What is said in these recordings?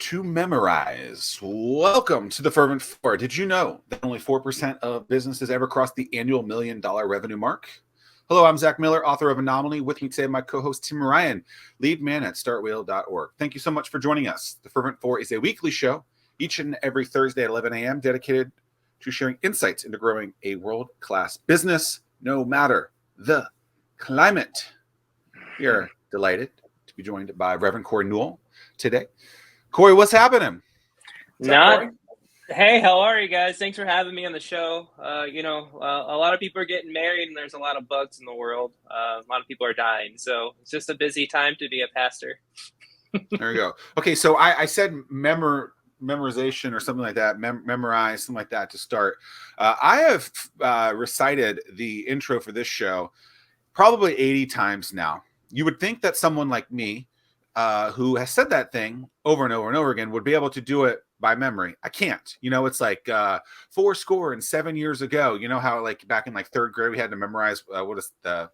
to memorize. Welcome to the Fervent 4. Did you know that only 4% of businesses ever cross the annual $1 million revenue mark? Hello, I'm Zack Miller, author of Anomaly. With me today, my co-host Tim Ryan, lead man at StartWheel.org. Thank you so much for joining us. The Fervent 4 is a weekly show each and every Thursday at 11 a.m. dedicated to sharing insights into growing a world-class business, no matter the climate. We are delighted to be joined by Reverend Cory Newell today. Cory, what's happening? Hey, how are you guys? Thanks for having me on the show. A lot of people are getting married and there's a lot of bugs in the world. A lot of people are dying. So it's just a busy time to be a pastor. There you go. Okay, so I said memorization or something like that, memorize, something like that to start. I have recited the intro for this show probably 80 times now. You would think that someone like me, who has said that thing over and over and over again, would be able to do it by memory. I can't. You know, it's like 7 years ago. You know how like back in like third grade we had to memorize what is that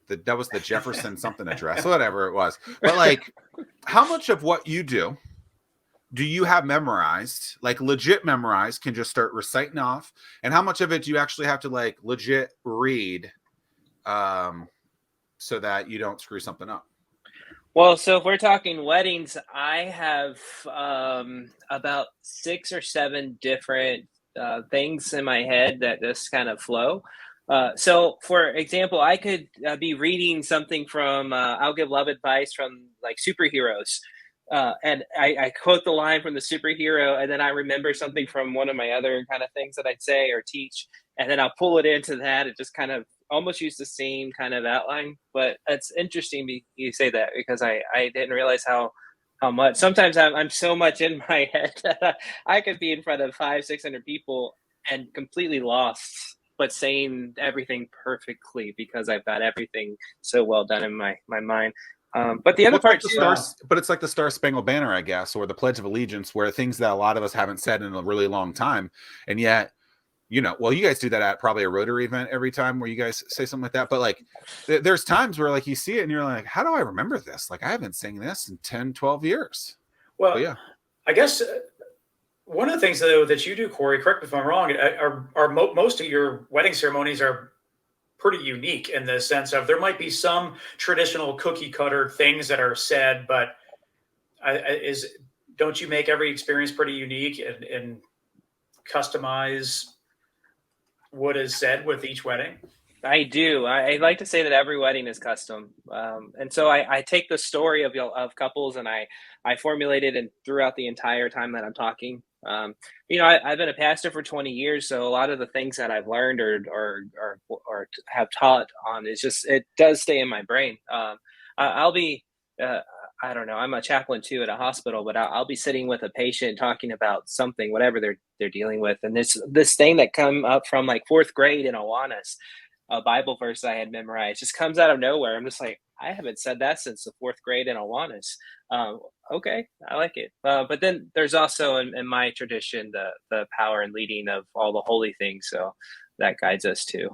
was the Jefferson something address, whatever it was. But like, how much of what you do you have memorized, like legit memorized, can just start reciting off, and how much of it do you actually have to like legit read, so that you don't screw something up? Well, so if we're talking weddings, I have about 6 or 7 different things in my head that just kind of flow. So, for example, I could be reading something from, I'll give love advice from like superheroes. And I quote the line from the superhero, and then I remember something from one of my other kind of things that I'd say or teach, and then I'll pull it into that. It just kind of almost use the same kind of outline. But it's interesting you say that, because I didn't realize how much. Sometimes I'm so much in my head that I could be in front of 500-600 people and completely lost, but saying everything perfectly because I've got everything so well done in my mind. But the other part too, but it's like the Star Spangled Banner, I guess, or the Pledge of Allegiance, where things that a lot of us haven't said in a really long time, and yet, you know, well, you guys do that at probably a Rotary event every time where you guys say something like that. But like, there's times where like you see it and you're like, how do I remember this? Like, I haven't sang this in 10, 12 years. Well, but yeah, I guess one of the things though that you do, Cory, correct me if I'm wrong, most of your wedding ceremonies are pretty unique in the sense of there might be some traditional cookie cutter things that are said, but don't you make every experience pretty unique and customize what is said with each wedding? I do. I like to say that every wedding is custom. And so I take the story of couples and I formulate it and throughout the entire time that I'm talking. I've been a pastor for 20 years, so a lot of the things that I've learned or have taught on, it does stay in my brain. I'll be, I don't know, I'm a chaplain too at a hospital, but I'll be sitting with a patient talking about something, whatever they're dealing with. And this thing that come up from like 4th grade in Awanas, a Bible verse I had memorized, just comes out of nowhere. I'm just like, I haven't said that since the 4th grade in Awanas. Okay, I like it. But then there's also in my tradition the power and leading of all the holy things, so that guides us too.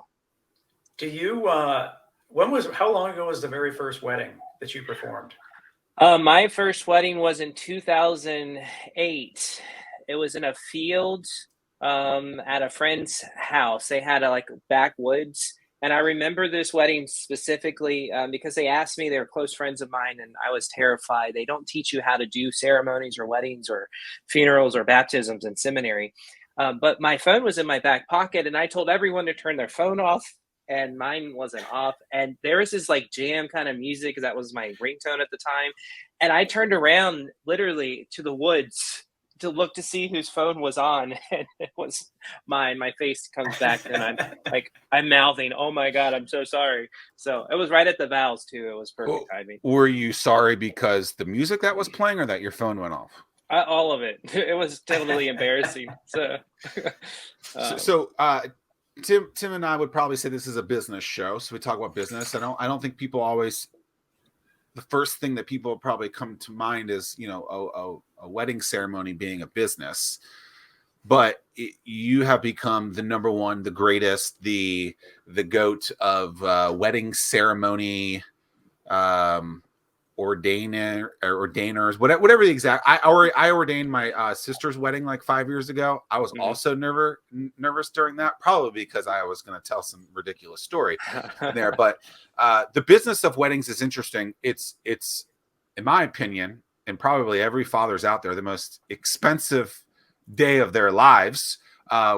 Do you? How long ago was the very first wedding that you performed? My first wedding was in 2008. It was in a field at a friend's house. They had a backwoods. And I remember this wedding specifically because they asked me, they were close friends of mine, and I was terrified. They don't teach you how to do ceremonies or weddings or funerals or baptisms in seminary. But my phone was in my back pocket, and I told everyone to turn their phone off, and mine wasn't off. And there was this like jam kind of music, because that was my ringtone at the time. And I turned around literally to the woods to look to see whose phone was on, and it was mine. My face comes back and I'm mouthing, "Oh my God, I'm so sorry." So it was right at the vows too. It was perfect timing. Were you sorry because the music that was playing or that your phone went off? All of it. It was totally embarrassing. So Tim and I would probably say this is a business show, so we talk about business. I don't think people always. The first thing that people probably come to mind is, you know, a wedding ceremony being a business, but you have become the number one, the greatest, the GOAT of wedding ceremony ordainers, whatever the exact. I ordained my sister's wedding like 5 years ago. I was also nervous during that, probably because I was going to tell some ridiculous story there. But the business of weddings is interesting. It's in my opinion, and probably every father's out there, the most expensive day of their lives,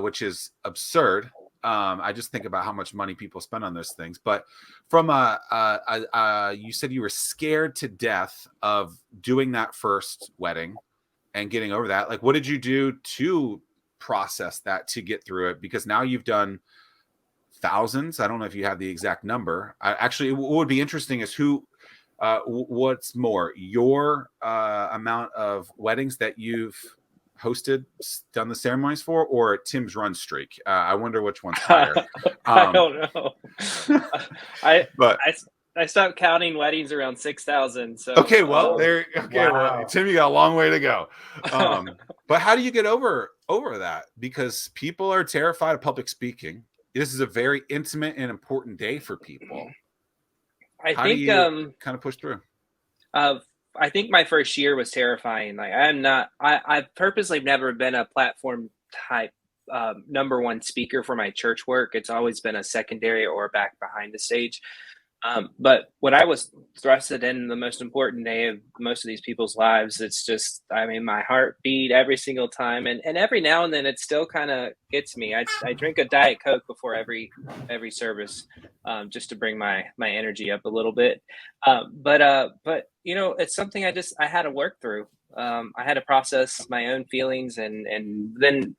which is absurd. I just think about how much money people spend on those things. But from you said you were scared to death of doing that first wedding and getting over that. Like, what did you do to process that, to get through it? Because now you've done thousands. I don't know if you have the exact number. Actually, what would be interesting is what's more, your amount of weddings that you've hosted, done the ceremonies for, or Tim's run streak? I wonder which one's higher. I don't know. I stopped counting weddings around 6,000. So okay, well, well, Tim, you got a long way to go. But how do you get over that? Because people are terrified of public speaking. This is a very intimate and important day for people. How do you kind of push through? I think my first year was terrifying. Like, I've purposely never been a platform type number one speaker for my church work. It's always been a secondary or back behind the stage. But when I was thrusted in the most important day of most of these people's lives, it's just, I mean, my heart beat every single time. And every now and then it still kind of gets me. I drink a Diet Coke before every service, just to bring my energy up a little bit. But you know, it's something I had to work through. I had to process my own feelings and then,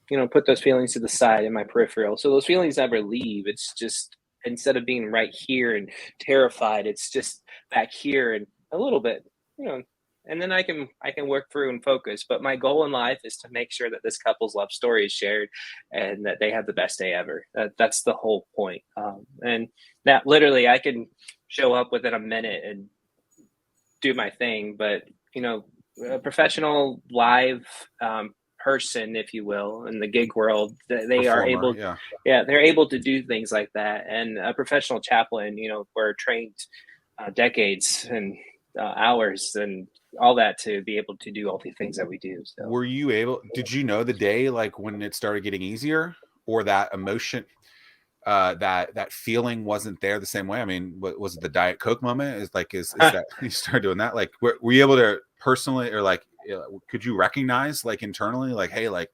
you know, put those feelings to the side in my peripheral. So those feelings never leave. It's just, instead of being right here and terrified, it's just back here and a little bit, you know, and then I can work through and focus. But my goal in life is to make sure that this couple's love story is shared and that they have the best day ever. That's the whole point. And that literally I can show up within a minute and do my thing. But, you know, a professional live person, if you will, in the gig world, they are able, they're able to do things like that. And a professional chaplain, you know, we're trained decades and hours and all that to be able to do all the things that we do. So. Were you able? Did you know the day, like when it started getting easier, or that emotion, that feeling wasn't there the same way? I mean, was it the Diet Coke moment? Is that you started doing that? Like, were you able to personally, or like, could you recognize like internally, like, hey, like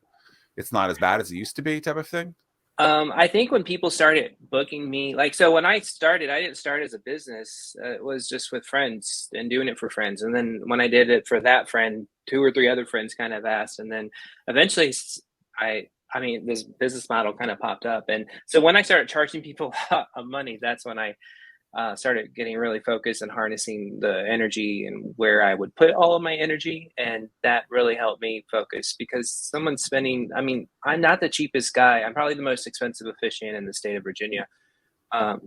it's not as bad as it used to be, type of thing? I think when people started booking me, like, so when I started, I didn't start as a business. It was just with friends and doing it for friends. And then when I did it for that friend, 2 or 3 other friends kind of asked. And then eventually I mean, this business model kind of popped up. And so when I started charging people a lot of money, that's when I started getting really focused and harnessing the energy and where I would put all of my energy. And that really helped me focus, because someone's spending, I mean, I'm not the cheapest guy. I'm probably the most expensive officiant in the state of Virginia. I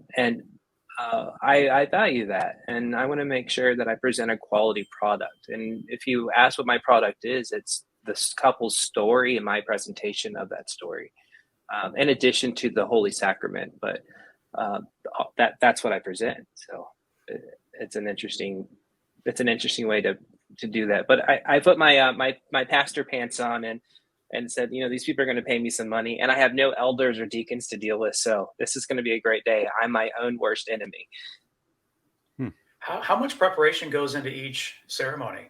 value that. And I want to make sure that I present a quality product. And if you ask what my product is, it's this couple's story and my presentation of that story, in addition to the Holy Sacrament. But that's what I present. So it's an interesting way to do that. But I put my my pastor pants on and said, you know, these people are going to pay me some money, and I have no elders or deacons to deal with. So this is going to be a great day. I'm my own worst enemy. How much preparation goes into each ceremony?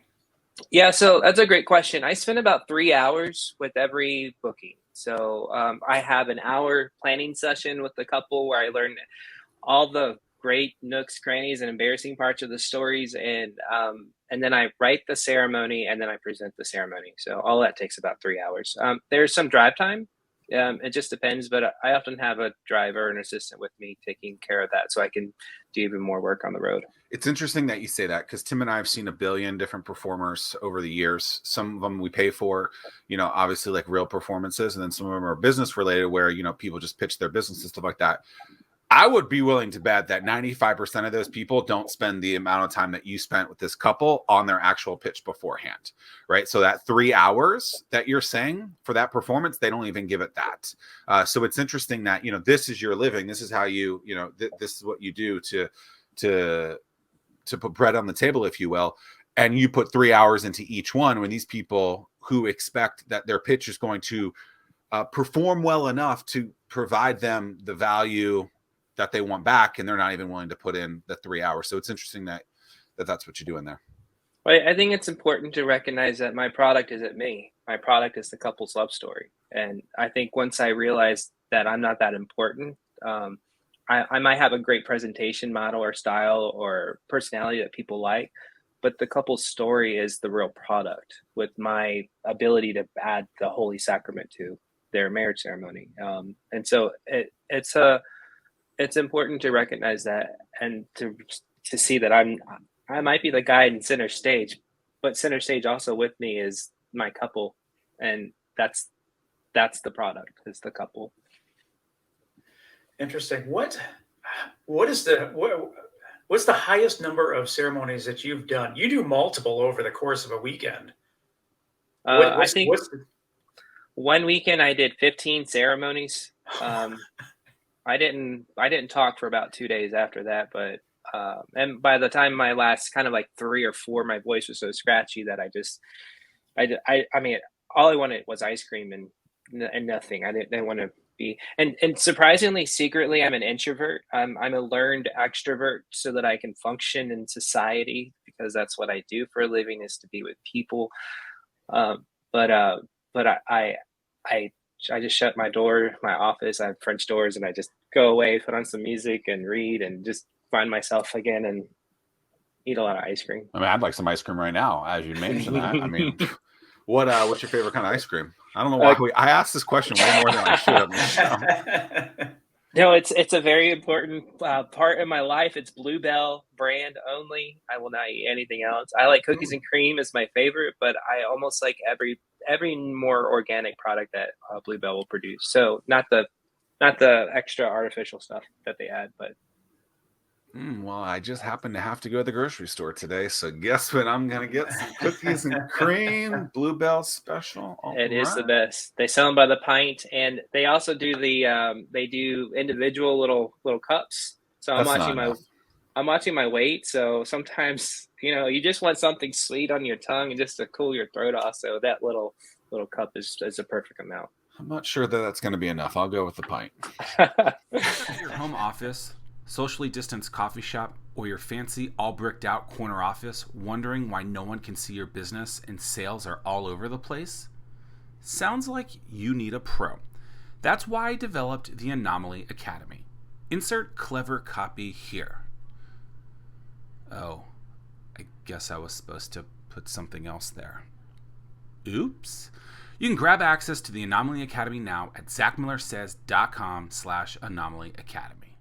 Yeah, so that's a great question. I spend about 3 hours with every booking. So I have an hour planning session with the couple where I learn all the great nooks, crannies, and embarrassing parts of the stories. And then I write the ceremony, and then I present the ceremony. So all that takes about 3 hours. There's some drive time. It just depends, but I often have a driver and assistant with me taking care of that, so I can do even more work on the road. It's interesting that you say that, because Tim and I have seen a billion different performers over the years. Some of them we pay for, you know, obviously like real performances, and then some of them are business related where, you know, people just pitch their business and stuff like that. I would be willing to bet that 95% of those people don't spend the amount of time that you spent with this couple on their actual pitch beforehand, right? So that 3 hours that you're saying for that performance, they don't even give it that. So it's interesting that, you know, this is your living. This is how you, you know, this is what you do to to put bread on the table, if you will, and you put 3 hours into each one, when these people who expect that their pitch is going to perform well enough to provide them the value that they want back, and they're not even willing to put in the 3 hours. So it's interesting that's what you're doing there. I think it's important to recognize that my product isn't me. My product is the couple's love story. And I think once I realized that I'm not that important, I might have a great presentation model or style or personality that people like, but the couple's story is the real product, with my ability to add the holy sacrament to their marriage ceremony. And so it's important to recognize that, and to see that I might be the guy in center stage, but center stage also with me is my couple, and that's the product, is the couple. Interesting. What's the highest number of ceremonies that you've done? You do multiple over the course of a weekend. I think one weekend I did 15 ceremonies. I didn't talk for about 2 days after that, but and by the time my last kind of like 3 or 4, my voice was so scratchy that I mean, all I wanted was ice cream and nothing. I didn't want to be, and surprisingly, secretly, I'm an introvert. I'm a learned extrovert so that I can function in society, because that's what I do for a living, is to be with people. But I just shut my door, my office. I have French doors, and I just go away, put on some music, and read, and just find myself again, and eat a lot of ice cream. I mean, I'd like some ice cream right now, as you mentioned that. I mean, what's your favorite kind of ice cream? I don't know why I asked this question way more than I should have. No, it's a very important part of my life. It's Bluebell brand only. I will not eat anything else. I like cookies and cream is my favorite, but I almost like every more organic product that Bluebell will produce. So not the extra artificial stuff that they add, but. Well, I just happen to have to go to the grocery store today, so guess what? I'm gonna get some cookies and cream, Bluebell special. It is the best. They sell them by the pint, and they also do they do individual little cups. So I'm watching my weight. So sometimes you just want something sweet on your tongue and just to cool your throat off. So that little cup is a perfect amount. I'm not sure that that's going to be enough. I'll go with the pint. At your home office, socially distanced coffee shop, or your fancy all bricked out corner office, wondering why no one can see your business and sales are all over the place? Sounds like you need a pro. That's why I developed the Anomaly Academy. Insert clever copy here. Oh, I guess I was supposed to put something else there. Oops. You can grab access to the Anomaly Academy now at zackmillersays.com/Anomaly Academy.